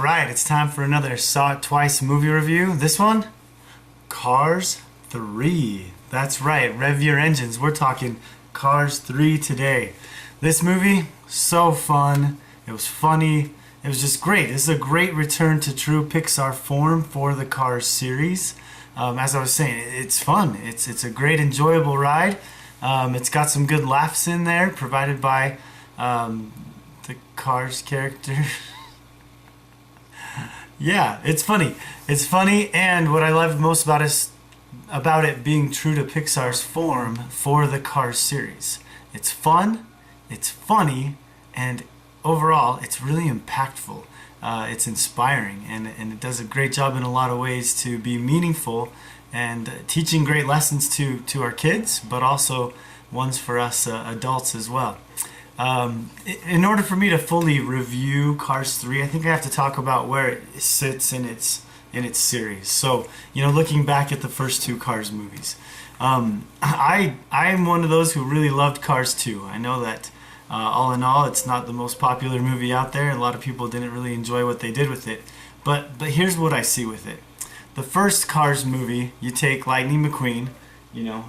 Alright, it's time for another Saw It Twice movie review. This one, Cars 3. That's right, rev your engines. We're talking Cars 3 today. This movie, so fun. It was funny. It was just great. This is a great return to true Pixar form for the Cars series. As I was saying, it's fun. It's a great, enjoyable ride. It's got some good laughs in there, provided by the Cars character. Yeah, it's funny. It's funny, and what I love most about it being true to Pixar's form for the Cars series. It's fun, it's funny, and overall, it's really impactful. It's inspiring, and it does a great job in a lot of ways to be meaningful and teaching great lessons to our kids, but also ones for us adults as well. In order for me to fully review Cars 3, I think I have to talk about where it sits in its series. So, looking back at the first two Cars movies, I'm one of those who really loved Cars 2. I know that all in all, it's not the most popular movie out there. A lot of people didn't really enjoy what they did with it. But here's what I see with it. The first Cars movie, you take Lightning McQueen,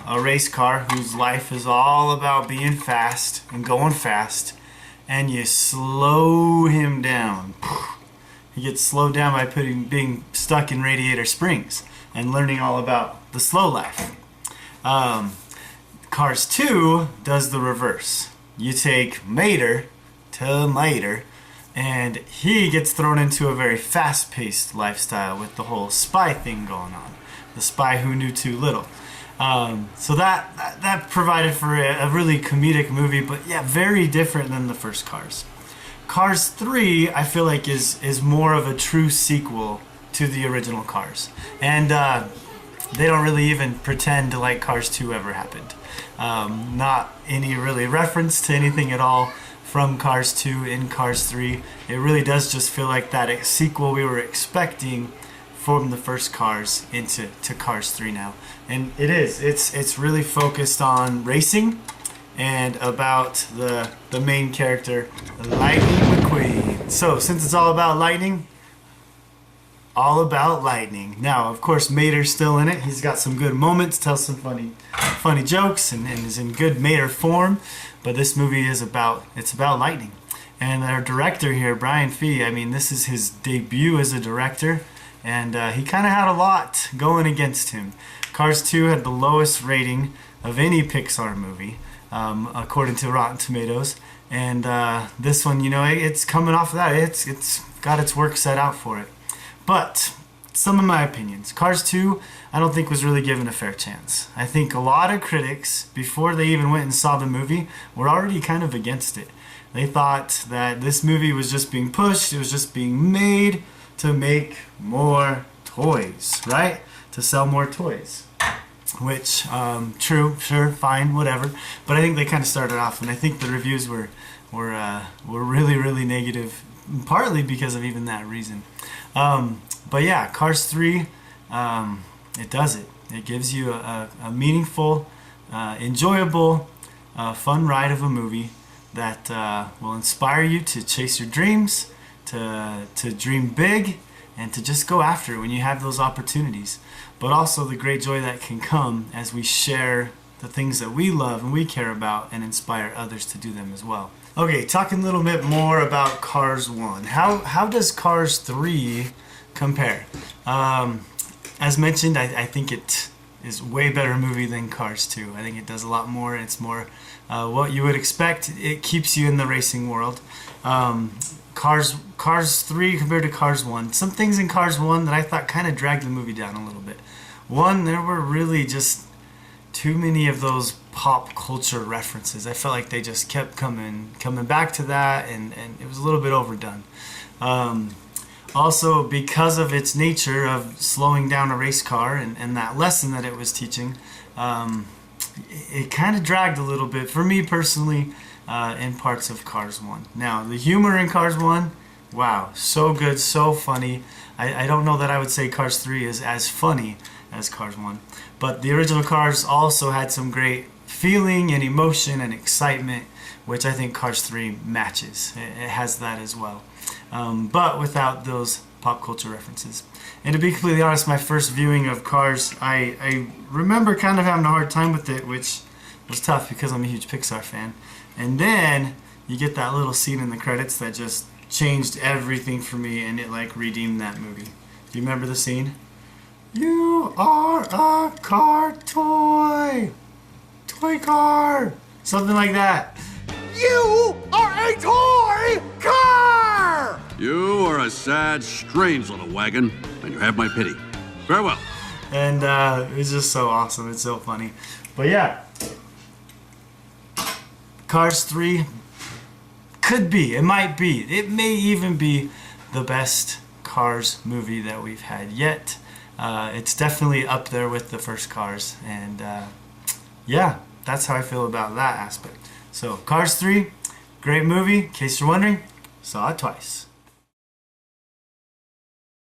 a race car whose life is all about being fast and going fast, and you slow him down. He gets slowed down by being stuck in Radiator Springs and learning all about the slow life. Cars 2 does the reverse. You take Mater, and he gets thrown into a very fast-paced lifestyle with the whole spy thing going on. The spy who knew too little. So that provided for a really comedic movie, but yeah, very different than the first Cars. Cars 3, I feel like, is more of a true sequel to the original Cars. And they don't really even pretend like Cars 2 ever happened. Not any really reference to anything at all from Cars 2 in Cars 3. It really does just feel like that sequel we were expecting from the first Cars into Cars 3 now. And it's really focused on racing and about the main character, Lightning McQueen. So since it's all about lightning, Now, of course, Mater's still in it. He's got some good moments, tells some funny jokes, and is in good Mater form. But this movie is about lightning. And our director here, Brian Fee, this is his debut as a director, and he kind of had a lot going against him. Cars 2 had the lowest rating of any Pixar movie, according to Rotten Tomatoes. And this one, it's coming off of that. It's got its work set out for it. But some of my opinions. Cars 2, I don't think was really given a fair chance. I think a lot of critics, before they even went and saw the movie, were already kind of against it. They thought that this movie was just being pushed, it was just being made to make more toys, right? To sell more toys. Which, true, sure, fine, whatever. But I think they kind of started off, and I think the reviews were really, really negative, partly because of even that reason. But yeah, Cars 3, it does it. It gives you a meaningful, enjoyable, fun ride of a movie that will inspire you to chase your dreams, to dream big, and to just go after it when you have those opportunities. But also the great joy that can come as we share the things that we love and we care about and inspire others to do them as well. Okay, talking a little bit more about Cars 1. How does Cars 3 compare? As mentioned, I think it is a way better movie than Cars 2. I think it does a lot more. It's more what you would expect. It keeps you in the racing world. Cars 3 compared to Cars 1. Some things in Cars 1 that I thought kind of dragged the movie down a little bit. One, there were really just too many of those pop culture references. I felt like they just kept coming back to that, and it was a little bit overdone. Also, because of its nature of slowing down a race car and that lesson that it was teaching, it kind of dragged a little bit for me personally in parts of Cars 1. Now, the humor in Cars 1, wow, so good, so funny. I don't know that I would say Cars 3 is as funny as Cars 1, but the original Cars also had some great feeling and emotion and excitement, which I think Cars 3 matches. It has that as well. but without those pop culture references. And to be completely honest, my first viewing of Cars, I remember kind of having a hard time with it, which was tough because I'm a huge Pixar fan. And then you get that little scene in the credits that just changed everything for me, and it like redeemed that movie. Do you remember the scene? You are a car toy! Toy car! Something like that. You are a toy car! You are a sad, strange little wagon, and you have my pity. Farewell. And it's just so awesome. It's so funny. But yeah, Cars 3 could be, it might be, it may even be the best Cars movie that we've had yet. It's definitely up there with the first Cars, and yeah, that's how I feel about that aspect. So Cars 3, great movie. In case you're wondering, saw it twice.